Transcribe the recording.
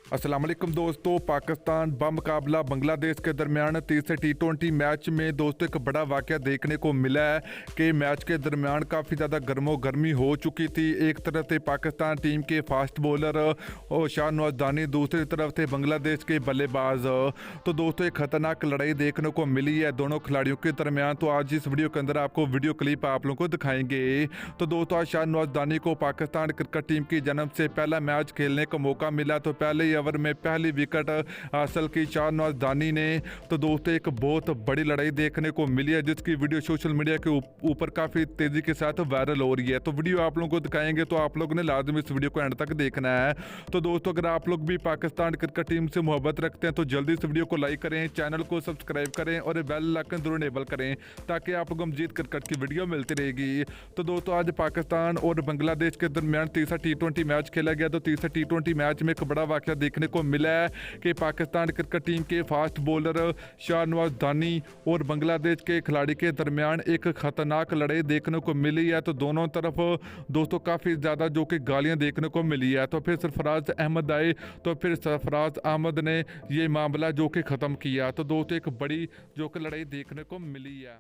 अस्सलाम वालेकुम दोस्तों। पाकिस्तान बमुकाबला बांग्लादेश के दरमियान तीसरे T20 मैच में दोस्तों एक बड़ा वाक़या देखने को मिला है कि मैच के दरमियान काफ़ी ज़्यादा गर्मी हो चुकी थी। एक तरफ थे पाकिस्तान टीम के फास्ट बॉलर और शाहनवाज दानी, दूसरी तरफ थे बांग्लादेश के बल्लेबाज। तो दोस्तों एक ख़तरनाक लड़ाई देखने को मिली है दोनों खिलाड़ियों के दरमियान। तो आज इस वीडियो के अंदर आपको वीडियो क्लिप आप लोगों को दिखाएंगे। तो दोस्तों आज शाहनवाज दानी को पाकिस्तान क्रिकेट टीम की जन्म से पहला मैच खेलने का मौका मिला। तो पहले ओवर में पहली विकेट हासिल की शाहनवाज दानी ने। तो दोस्तों एक बहुत बड़ी लड़ाई देखने को मिली है जिसकी वीडियो सोशल मीडिया के ऊपर काफ़ी तेज़ी के साथ वायरल हो रही है। तो वीडियो आप लोगों को दिखाएंगे तो आप लोगों ने लाजमी इस वीडियो को एंड तक देखना है। तो दोस्तों अगर आप लोग भी पाकिस्तान क्रिकेट टीम से मोहब्बत रखते हैं तो जल्दी इस वीडियो को लाइक करें, चैनल को सब्सक्राइब करें और बेल आइकन जरूर इनेबल करें ताकि आप लोगों को मजीद क्रिकेट की वीडियो मिलती रहेगी। तो दोस्तों आज पाकिस्तान और बांग्लादेश के दरमियान तीसरा T20 मैच खेला गया। तो तीसरे T20 मैच में एक बड़ा वाक़या देखने को मिला है कि पाकिस्तान क्रिकेट टीम के फास्ट बॉलर शाहनवाज दानी और बांग्लादेश के खिलाड़ी के दरमियान एक खतरनाक लड़ाई देखने को मिली है। तो दोनों तरफ दोस्तों काफ़ी ज़्यादा जो कि गालियां देखने को मिली है। तो फिर सरफराज अहमद आए तो फिर सरफराज अहमद ने ये मामला जो कि ख़त्म किया। तो दोस्तों एक बड़ी जो कि लड़ाई देखने को मिली है।